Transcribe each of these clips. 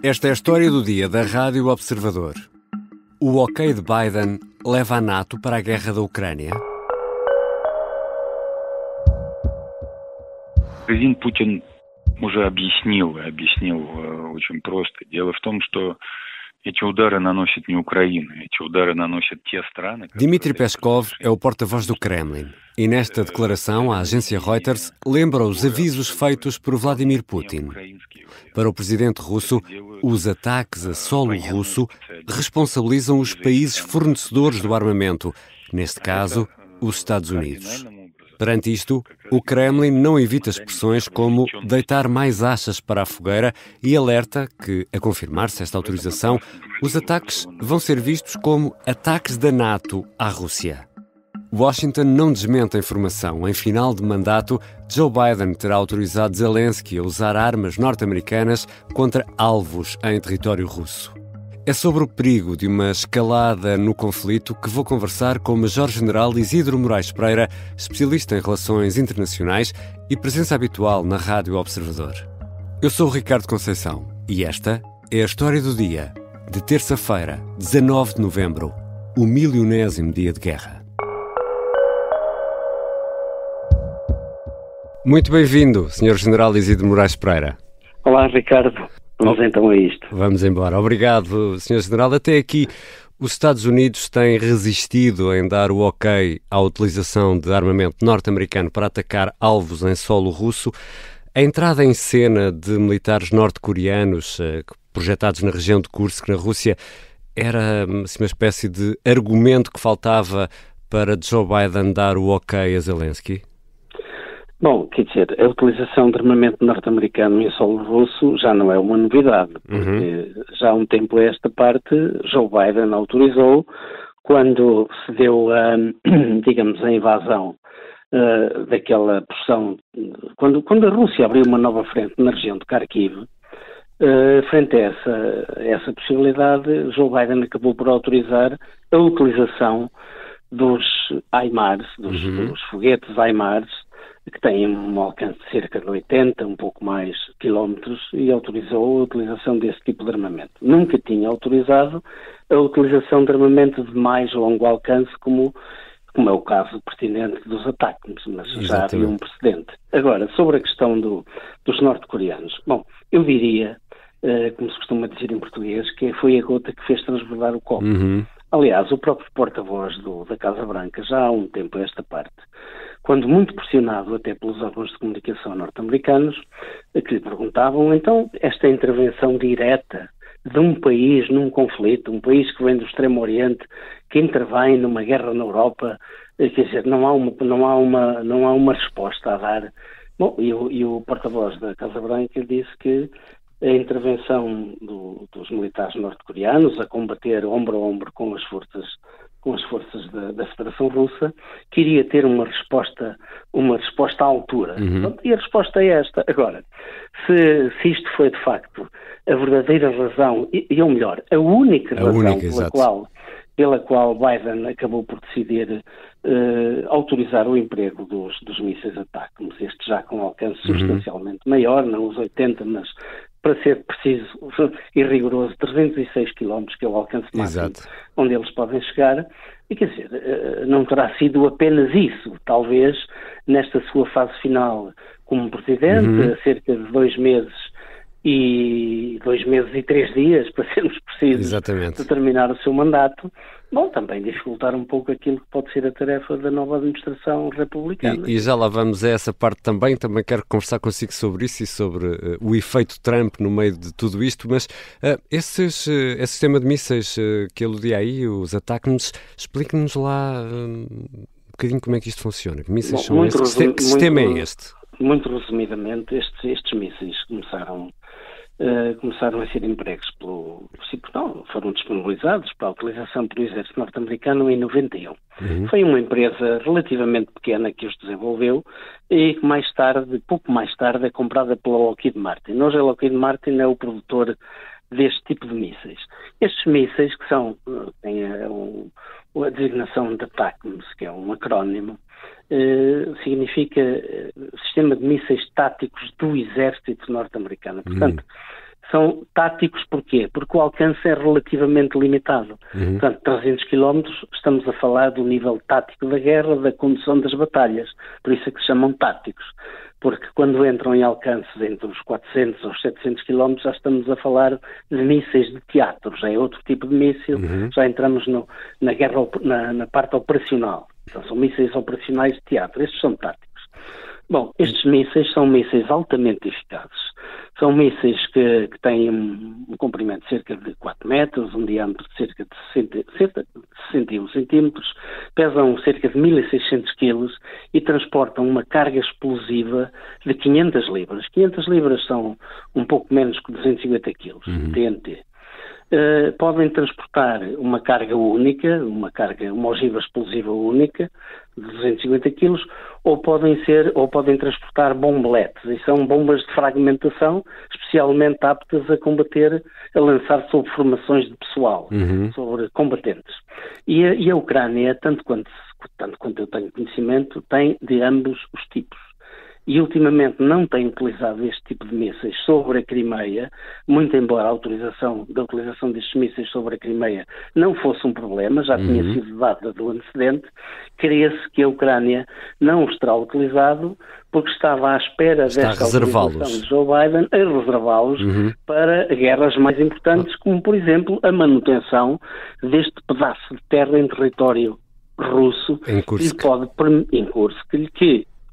Esta é a história do dia da Rádio Observador. O ok de Biden leva a NATO para a guerra da Ucrânia? Президент Путин уже объяснил очень просто. Дело в том, что эти удары наносит не Украина, эти удары наносят те страны... Dmitry Peskov é o porta-voz do Kremlin e nesta declaração à agência Reuters lembra os avisos feitos por Vladimir Putin. Para o presidente russo, os ataques a solo russo responsabilizam os países fornecedores do armamento, neste caso, os Estados Unidos. Perante isto, o Kremlin não evita expressões como deitar mais achas para a fogueira e alerta que, a confirmar-se esta autorização, os ataques vão ser vistos como ataques da NATO à Rússia. Washington não desmente a informação. Em final de mandato, Joe Biden terá autorizado Zelensky a usar armas norte-americanas contra alvos em território russo. É sobre o perigo de uma escalada no conflito que vou conversar com o Major-General Isidro Moraes Pereira, especialista em relações internacionais e presença habitual na Rádio Observador. Eu sou o Ricardo Conceição e esta é a história do dia, de terça-feira, 19 de novembro, o 1000º dia de guerra. Muito bem-vindo, Sr. General Isidro Moraes Pereira. Olá, Ricardo. Vamos então a isto. Vamos embora. Obrigado, Sr. General. Até aqui, os Estados Unidos têm resistido em dar o ok à utilização de armamento norte-americano para atacar alvos em solo russo. A entrada em cena de militares norte-coreanos projetados na região de Kursk, na Rússia, era assim, uma espécie de argumento que faltava para Joe Biden dar o ok a Zelensky? Bom, quer dizer, a utilização de armamento norte-americano em solo russo já não é uma novidade, porque já há um tempo a esta parte Joe Biden autorizou quando se deu, digamos, a invasão daquela porção, quando a Rússia abriu uma nova frente na região de Kharkiv, frente a essa possibilidade, Joe Biden acabou por autorizar a utilização dos HIMARS, dos foguetes HIMARS, que têm um alcance de cerca de 80, um pouco mais, quilómetros, e autorizou a utilização desse tipo de armamento. Nunca tinha autorizado a utilização de armamento de mais longo alcance, como é o caso pertinente dos ataques, mas já havia um precedente. Agora, sobre a questão dos norte-coreanos, bom, eu diria, como se costuma dizer em português, que foi a gota que fez transbordar o copo. Aliás, o próprio porta-voz da Casa Branca, já há um tempo a esta parte, quando muito pressionado até pelos órgãos de comunicação norte-americanos, que lhe perguntavam, então, esta intervenção direta de um país num conflito, um país que vem do Extremo Oriente, que intervém numa guerra na Europa, quer dizer, não há uma resposta a dar. Bom, e o porta-voz da Casa Branca disse que a intervenção dos militares norte-coreanos a combater ombro a ombro com as forças da Federação Russa, que iria ter uma resposta à altura. E a resposta é esta. Agora, se isto foi de facto a verdadeira razão, ou melhor, a única razão pela qual Biden acabou por decidir autorizar o emprego dos mísseis ATACMS, este já com alcance substancialmente maior, não os 80, mas para ser preciso e rigoroso, 306 km, que é o alcance máximo onde eles podem chegar, e quer dizer, não terá sido apenas isso, talvez nesta sua fase final como presidente, há cerca de 2 meses e 3 dias, para sermos precisos, de terminar o seu mandato, bom, também dificultar um pouco aquilo que pode ser a tarefa da nova administração republicana. E já lá vamos a essa parte também quero conversar consigo sobre isso e sobre o efeito Trump no meio de tudo isto, mas esse sistema de mísseis que aludia aí, os ATACMS, explique-nos lá um bocadinho como é que isto funciona. Que mísseis são estes? Que sistema é este? Muito resumidamente, estes mísseis começaram a ser empregos foram disponibilizados para a utilização pelo exército norte-americano em 91. Foi uma empresa relativamente pequena que os desenvolveu e que pouco mais tarde, é comprada pela Lockheed Martin. Hoje a Lockheed Martin é o produtor deste tipo de mísseis. Estes mísseis, que têm a designação de ATACMS, que é um acrónimo, significa Sistema de Mísseis Táticos do Exército Norte-Americano. Portanto, são táticos porquê? Porque o alcance é relativamente limitado. Portanto, 300 km, estamos a falar do nível tático da guerra, da condução das batalhas. Por isso é que se chamam táticos. Porque quando entram em alcances entre os 400 aos 700 km, já estamos a falar de mísseis de teatro, já é outro tipo de míssil, já entramos na guerra, na parte operacional. Então, são mísseis operacionais de teatro, estes são táticos. Bom, estes mísseis são mísseis altamente eficazes. São mísseis que têm um comprimento de cerca de 4 metros, um diâmetro de cerca de 61 centímetros, pesam cerca de 1.600 quilos e transportam uma carga explosiva de 500 libras. 500 libras são um pouco menos que 250 quilos, TNT. Podem transportar uma carga única, uma ogiva explosiva única, de 250 kg, ou podem transportar bombeletes, e são bombas de fragmentação especialmente aptas a lançar sobre formações de pessoal, sobre combatentes. E a Ucrânia, tanto quanto eu tenho conhecimento, tem de ambos os tipos. E ultimamente não tem utilizado este tipo de mísseis sobre a Crimeia, muito embora a utilização destes mísseis sobre a Crimeia não fosse um problema, já tinha sido dada do antecedente, crê-se que a Ucrânia não os terá utilizado porque estava à espera desta autorização de Joe Biden a reservá-los para guerras mais importantes, como por exemplo a manutenção deste pedaço de terra em território russo em Kursk,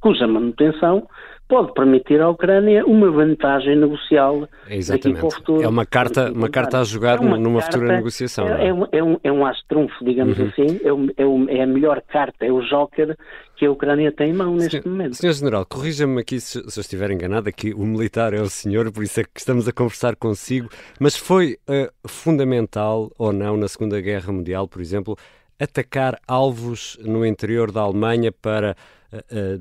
cuja manutenção pode permitir à Ucrânia uma vantagem negocial daqui para o futuro. É uma carta a jogar numa futura negociação. É um as-trunfo, digamos assim, é a melhor carta, é o joker que a Ucrânia tem em mão neste momento. Senhor General, corrija-me aqui se eu estiver enganado, aqui o militar é o senhor, por isso é que estamos a conversar consigo, mas foi fundamental ou não na Segunda Guerra Mundial, por exemplo, atacar alvos no interior da Alemanha para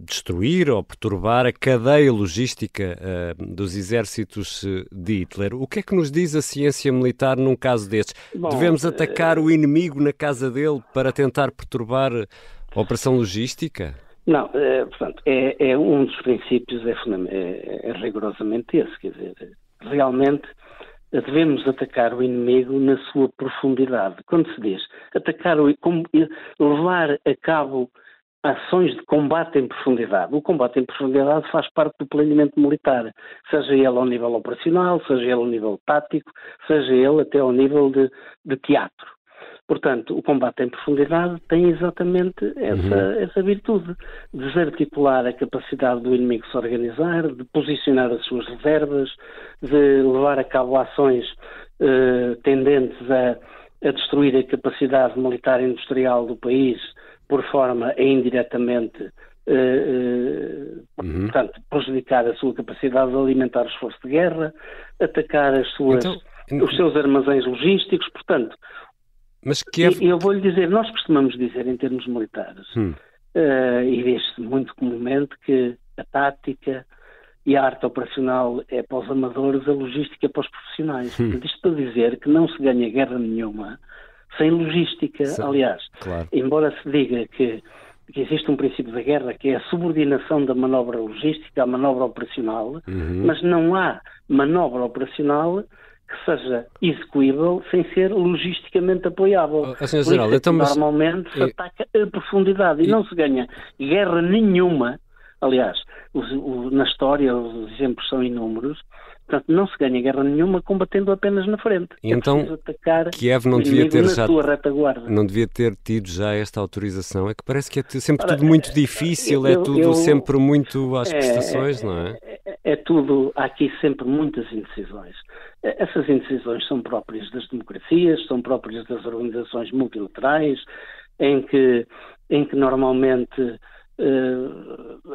destruir ou perturbar a cadeia logística dos exércitos de Hitler. O que é que nos diz a ciência militar num caso destes? Devemos atacar o inimigo na casa dele para tentar perturbar a operação logística? Não, portanto, é um dos princípios, é rigorosamente esse, quer dizer, realmente devemos atacar o inimigo na sua profundidade. Quando se diz levar a cabo ações de combate em profundidade. O combate em profundidade faz parte do planeamento militar, seja ele ao nível operacional, seja ele ao nível tático, seja ele até ao nível de teatro. Portanto, o combate em profundidade tem exatamente essa virtude, de desarticular a capacidade do inimigo se organizar, de posicionar as suas reservas, de levar a cabo ações tendentes a destruir a capacidade militar e industrial do país, por forma a indiretamente portanto, prejudicar a sua capacidade de alimentar o esforço de guerra, atacar os seus armazéns logísticos, portanto. Mas eu vou-lhe dizer, nós costumamos dizer em termos militares, e diz-se muito comumente que a tática e a arte operacional é para os amadores, a logística é para os profissionais. Isto para dizer que não se ganha guerra nenhuma sem logística. Sim, aliás, claro. Embora se diga que existe um princípio da guerra que é a subordinação da manobra logística à manobra operacional, mas não há manobra operacional que seja execuível sem ser logisticamente apoiável. General, então, normalmente se ataca a profundidade e não se ganha guerra nenhuma. Aliás, na história os exemplos são inúmeros. Portanto, não se ganha guerra nenhuma combatendo apenas na frente. E então, Kiev não devia ter tido já esta autorização? É que parece que é sempre tudo muito difícil, sempre muito às prestações, não é? É tudo, há aqui sempre muitas indecisões. Essas indecisões são próprias das democracias, são próprias das organizações multilaterais, em que normalmente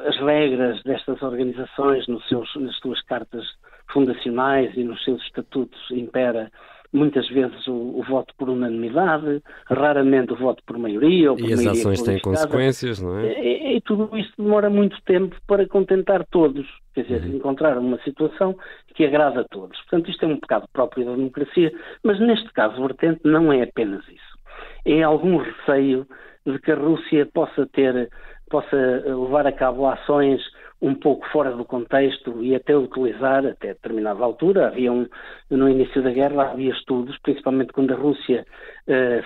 as regras destas organizações nas suas cartas fundacionais e nos seus estatutos impera muitas vezes o voto por unanimidade, raramente o voto por maioria. Ou por e as ações têm consequências, não é? E tudo isto demora muito tempo para contentar todos, quer dizer, encontrar uma situação que agrada a todos. Portanto, isto é um pecado próprio da democracia, mas neste caso vertente não é apenas isso. É algum receio de que a Rússia possa levar a cabo ações um pouco fora do contexto e até utilizar, até determinada altura, no início da guerra havia estudos, principalmente quando a Rússia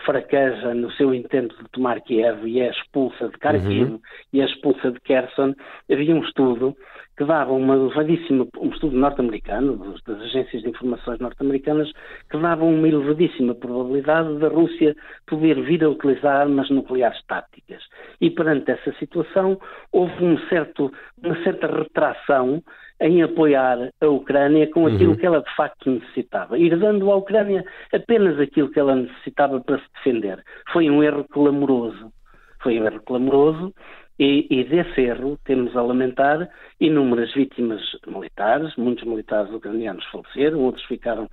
fraqueja no seu intento de tomar Kiev e é expulsa de Kharkiv e é expulsa de Kherson, havia um estudo que dava um estudo norte-americano, das agências de informações norte-americanas, que dava uma elevadíssima probabilidade da Rússia poder vir a utilizar armas nucleares táticas. E perante essa situação houve uma certa retração em apoiar a Ucrânia com aquilo que ela de facto necessitava, ir dando à Ucrânia apenas aquilo que ela necessitava para se defender. Foi um erro clamoroso. E desse erro temos a lamentar inúmeras vítimas militares, muitos militares ucranianos faleceram, outros ficaram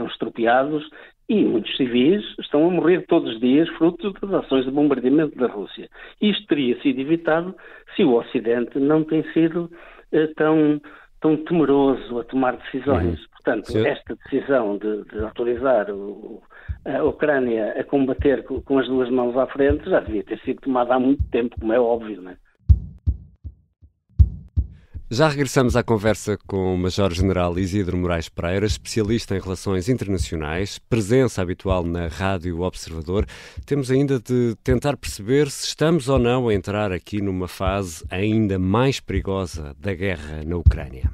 estropiados e muitos civis estão a morrer todos os dias fruto das ações de bombardeamento da Rússia. Isto teria sido evitado se o Ocidente não tem sido tão temeroso a tomar decisões. Portanto, esta decisão de autorizar a Ucrânia a combater com as duas mãos à frente já devia ter sido tomada há muito tempo, como é óbvio, não é? Já regressamos à conversa com o Major-General Isidro Moraes Pereira, especialista em relações internacionais, presença habitual na Rádio Observador. Temos ainda de tentar perceber se estamos ou não a entrar aqui numa fase ainda mais perigosa da guerra na Ucrânia.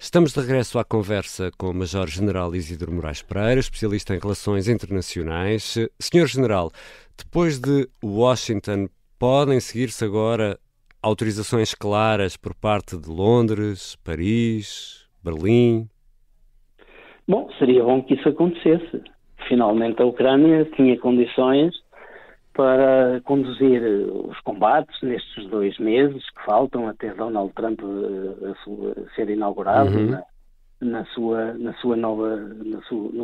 Estamos de regresso à conversa com o Major-General Isidro Moraes Pereira, especialista em relações internacionais. Senhor General, depois de Washington, podem seguir-se agora autorizações claras por parte de Londres, Paris, Berlim? Bom, seria bom que isso acontecesse. Finalmente a Ucrânia tinha condições para conduzir os combates nestes 2 meses que faltam até Donald Trump ser inaugurado no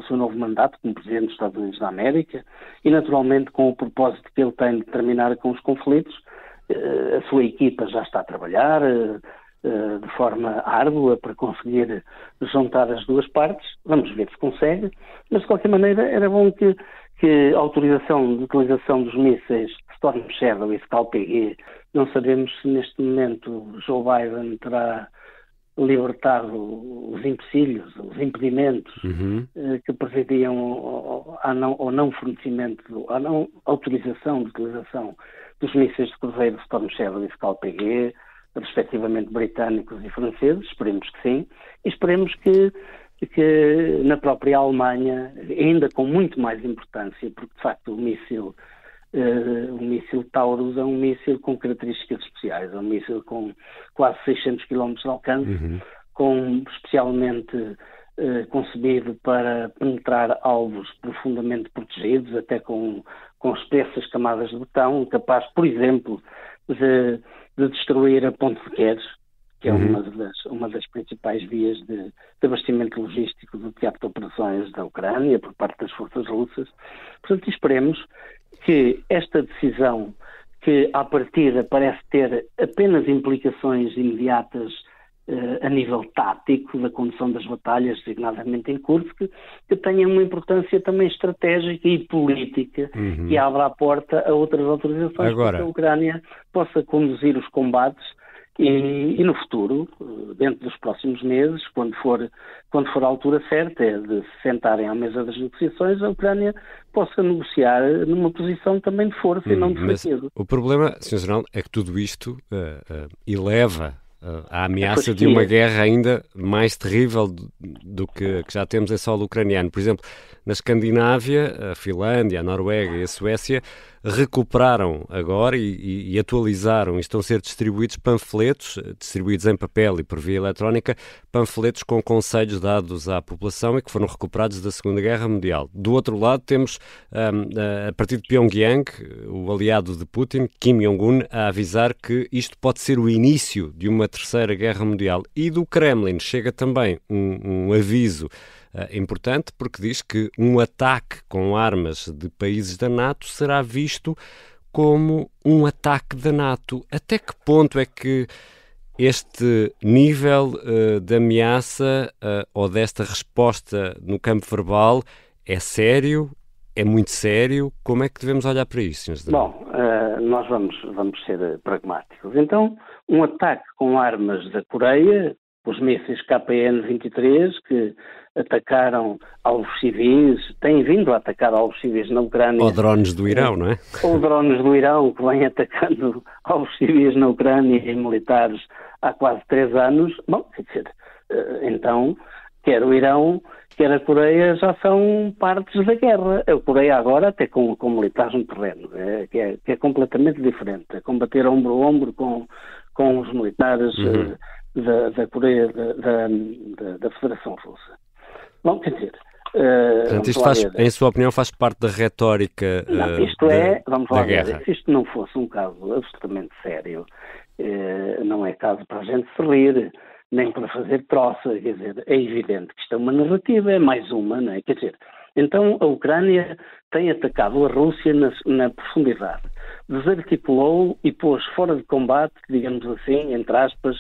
seu novo mandato como Presidente dos Estados Unidos da América e naturalmente com o propósito que ele tem de terminar com os conflitos. A sua equipa já está a trabalhar de forma árdua para conseguir juntar as duas partes. Vamos ver se consegue, mas de qualquer maneira era bom que a autorização de utilização dos mísseis Storm Shadow e Scalp-G, não sabemos se neste momento Joe Biden terá libertado os empecilhos, os impedimentos que presidiam ao não fornecimento, à não autorização de utilização dos mísseis de cruzeiro Storm Shadow e Scalp-G, respectivamente britânicos e franceses. Esperemos que sim, e esperemos que na própria Alemanha, ainda com muito mais importância, porque de facto o míssil Taurus é um míssil com características especiais, é um míssil com quase 600 km de alcance, especialmente concebido para penetrar alvos profundamente protegidos, até com espessas camadas de betão, capaz, por exemplo, de destruir a Ponte de Queres, que é uma das principais vias de abastecimento logístico do teatro de operações da Ucrânia por parte das forças russas. Portanto, esperemos que esta decisão, que à partida parece ter apenas implicações imediatas a nível tático da condução das batalhas, designadamente em Kursk, que tenha uma importância também estratégica e política, que abra a porta a outras autorizações para que a Ucrânia possa conduzir os combates e no futuro, dentro dos próximos meses, quando for a altura certa de se sentarem à mesa das negociações, a Ucrânia possa negociar numa posição também de força e não de fraqueza. O problema, Sr. General, é que tudo isto eleva a ameaça de uma guerra ainda mais terrível do que já temos em solo ucraniano. Por exemplo, na Escandinávia, a Finlândia, a Noruega e a Suécia recuperaram agora e atualizaram e estão a ser distribuídos panfletos, distribuídos em papel e por via eletrónica, panfletos com conselhos dados à população e que foram recuperados da Segunda Guerra Mundial. Do outro lado temos, a partir de Pyongyang, o aliado de Putin, Kim Jong-un, a avisar que isto pode ser o início de uma terceira guerra mundial. E do Kremlin chega também um aviso importante, porque diz que um ataque com armas de países da NATO será visto como um ataque da NATO. Até que ponto é que este nível de ameaça ou desta resposta no campo verbal é sério, É muito sério. Como é que devemos olhar para isso, Sr. General? Bom, nós vamos ser pragmáticos. Então, um ataque com armas da Coreia, os mísseis KN-23, que atacaram alvos civis, têm vindo a atacar alvos civis na Ucrânia. Ou drones do Irão, não é? Ou drones do Irão, que vêm atacando alvos civis na Ucrânia e militares há quase 3 anos. Bom, quer dizer, então, quer o Irão, quer a Coreia já são partes da guerra. A Coreia agora até com militares no terreno, que é completamente diferente. É combater ombro a ombro com os militares da Coreia, da Federação Russa. Bom, quer dizer... Portanto, isto em sua opinião, faz parte da retórica vamos lá da guerra. ver, se isto não fosse um caso absolutamente sério, não é caso para a gente se rir, nem para fazer troça, quer dizer, é evidente que isto é uma narrativa, é mais uma, não é? Quer dizer, então a Ucrânia tem atacado a Rússia na profundidade, desarticulou e pôs fora de combate, digamos assim, entre aspas,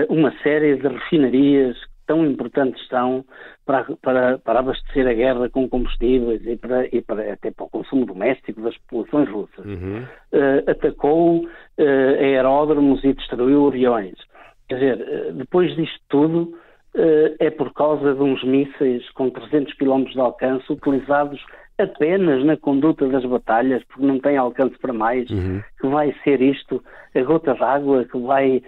uma série de refinarias tão importantes são para abastecer a guerra com combustíveis e até para o consumo doméstico das populações russas. Atacou aeródromos e destruiu aviões. Quer dizer, depois disto tudo, é por causa de uns mísseis com 300 km de alcance utilizados apenas na conduta das batalhas, porque não tem alcance para mais, que vai ser isto a gota d'água que vai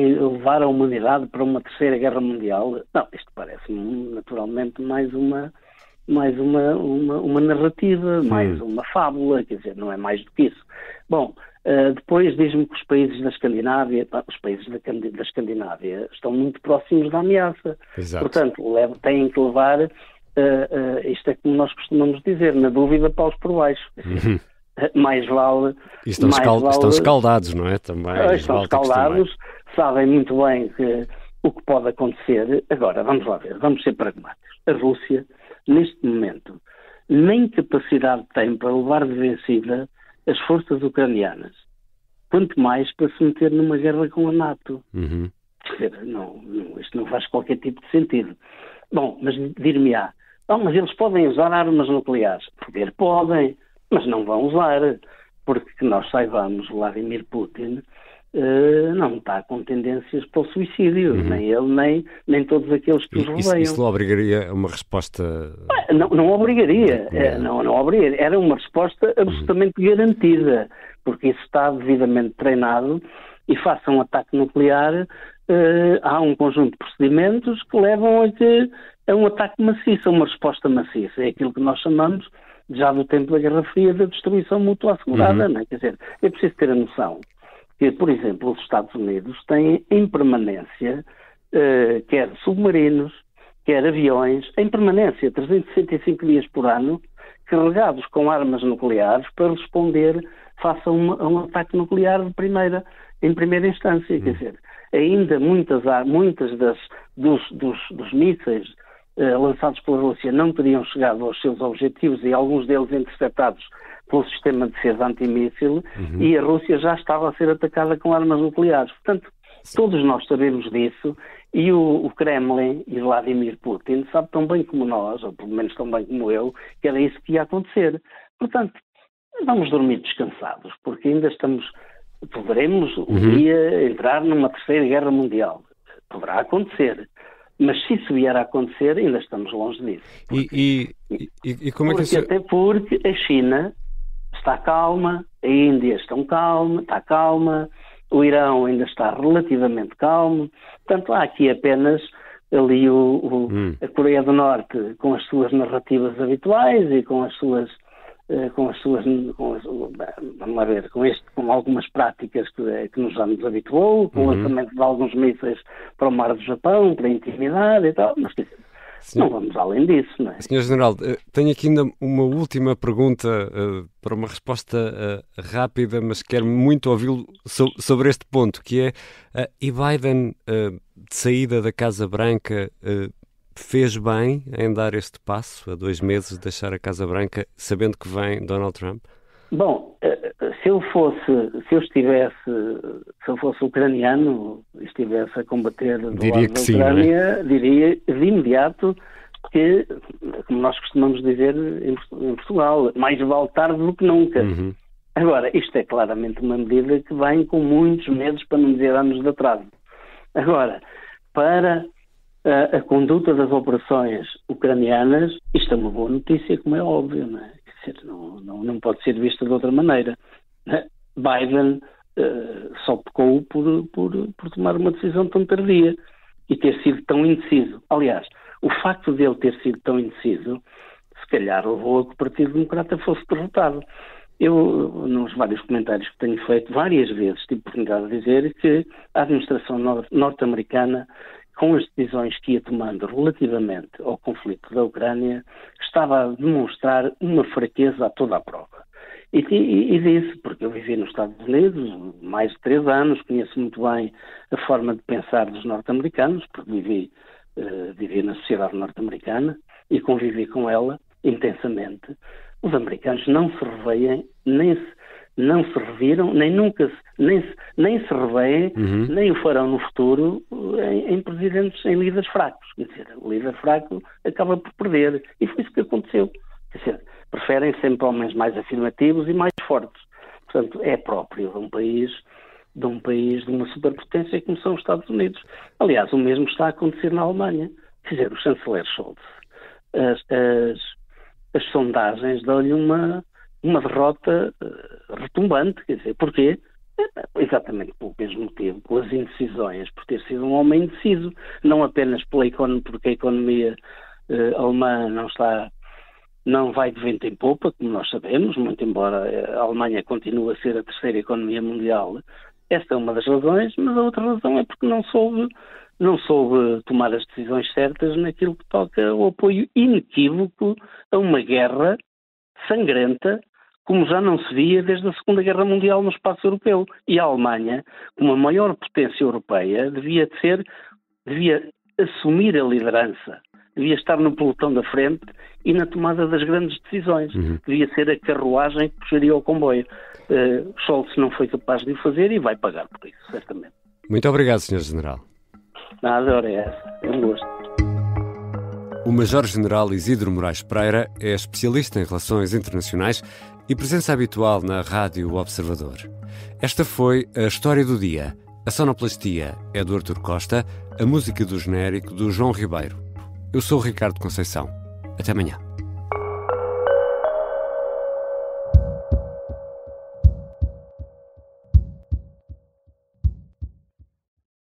levar a humanidade para uma terceira guerra mundial. Não, isto parece-me naturalmente mais uma narrativa, mais uma fábula, quer dizer, não é mais do que isso. Bom, depois diz-me que os países da Escandinávia, da Escandinávia estão muito próximos da ameaça. Exato. Portanto, têm que levar, isto é como nós costumamos dizer, na dúvida paus por baixo. Mais vale... Estão escaldados, não é? Também, estão escaldados, sabem muito bem o que pode acontecer. Agora, vamos lá ver, vamos ser pragmáticos. A Rússia, neste momento, nem capacidade tem para levar de vencida as forças ucranianas. Quanto mais para se meter numa guerra com a NATO. Quer dizer, isto não faz qualquer tipo de sentido. Bom, mas dir-me-á, mas eles podem usar armas nucleares. Podem, mas não vão usar, porque que nós saibamos, Vladimir Putin não está com tendências para o suicídio, nem ele, nem todos aqueles que os rodeiam. Isso não obrigaria a uma resposta... Não obrigaria, não obrigaria. Era uma resposta absolutamente garantida, porque isso está devidamente treinado e face a um ataque nuclear há um conjunto de procedimentos que levam a um ataque maciço, a uma resposta maciça. É aquilo que nós chamamos, já do tempo da Guerra Fria, da destruição mútua assegurada. Não é? Quer dizer, é preciso ter a noção que, por exemplo, os Estados Unidos têm em permanência, quer submarinos, quer aviões, em permanência, 365 dias por ano, carregados com armas nucleares para responder face a um ataque nuclear em primeira instância. Quer dizer, ainda muitas dos mísseis lançados pela Rússia não teriam chegado aos seus objetivos e alguns deles interceptados pelo sistema de defesa antimíssil e a Rússia já estava a ser atacada com armas nucleares. Portanto, todos nós sabemos disso e o Kremlin e Vladimir Putin sabem tão bem como nós, ou pelo menos tão bem como eu, que era isso que ia acontecer. Portanto, vamos dormir descansados, porque ainda poderemos um dia entrar numa terceira guerra mundial. Poderá acontecer. Mas se isso vier a acontecer, ainda estamos longe disso. Como é que até porque a China está calma, a Índia está calma, o Irão ainda está relativamente calmo. Portanto, há aqui apenas ali a Coreia do Norte com as suas narrativas habituais e com algumas práticas que nos já nos habituou, com o lançamento de alguns mísseis para o mar do Japão, para intimidar e tal, mas não vamos além disso, não é? Sr. General, tenho aqui ainda uma última pergunta para uma resposta rápida, mas quero muito ouvi-lo sobre este ponto, que é, e Biden, de saída da Casa Branca, fez bem em dar este passo, a 2 meses de deixar a Casa Branca, sabendo que vem Donald Trump? Bom, se eu fosse ucraniano e estivesse a combater do lado da Ucrânia, diria de imediato porque, como nós costumamos dizer em Portugal, mais vale tarde do que nunca. Uhum. Agora, isto é claramente uma medida que vem com muitos medos, para não dizer anos de atraso. Agora, para a conduta das operações ucranianas, isto é uma boa notícia, como é óbvio, não é? Quer dizer, não pode ser vista de outra maneira. Biden só pecou por tomar uma decisão tão tardia e ter sido tão indeciso. Aliás, o facto de ele ter sido tão indeciso, se calhar levou a que o Partido Democrata fosse derrotado. Eu, nos vários comentários que tenho feito, várias vezes tive oportunidade de dizer que a administração norte-americana, com as decisões que ia tomando relativamente ao conflito da Ucrânia, estava a demonstrar uma fraqueza a toda a prova. E disse, porque eu vivi nos Estados Unidos mais de 3 anos, conheço muito bem a forma de pensar dos norte-americanos, porque vivi na sociedade norte-americana e convivi com ela intensamente. Os americanos não se reveem, não se reviram, nem se reveem, nem o farão no futuro em presidentes, em líderes fracos. Quer dizer, o líder fraco acaba por perder. E foi isso que aconteceu. Quer dizer, preferem sempre homens mais afirmativos e mais fortes. Portanto, é próprio de um país de uma superpotência como são os Estados Unidos. Aliás, o mesmo está a acontecer na Alemanha. Quer dizer, o chanceler Scholz, as sondagens dão-lhe uma derrota retumbante. Quer dizer, porquê? Exatamente pelo mesmo motivo, pelas indecisões, por ter sido um homem indeciso, não apenas porque a economia alemã não vai de vento em popa, como nós sabemos, muito embora a Alemanha continue a ser a terceira economia mundial. Esta é uma das razões, mas a outra razão é porque não soube tomar as decisões certas naquilo que toca ao apoio inequívoco a uma guerra sangrenta, como já não se via desde a Segunda Guerra Mundial no espaço europeu. E a Alemanha, como a maior potência europeia, devia assumir a liderança, devia estar no pelotão da frente e na tomada das grandes decisões. Devia ser a carruagem que puxaria o comboio. Scholz não foi capaz de o fazer e vai pagar por isso, certamente. Muito obrigado, Sr. General. Nada, ora é essa. É um gosto. O Major-General Isidro Moraes Pereira é especialista em relações internacionais e presença habitual na Rádio Observador. Esta foi a História do Dia. A sonoplastia é do Artur Costa, a música do genérico do João Ribeiro. Eu sou o Ricardo Conceição. Até amanhã.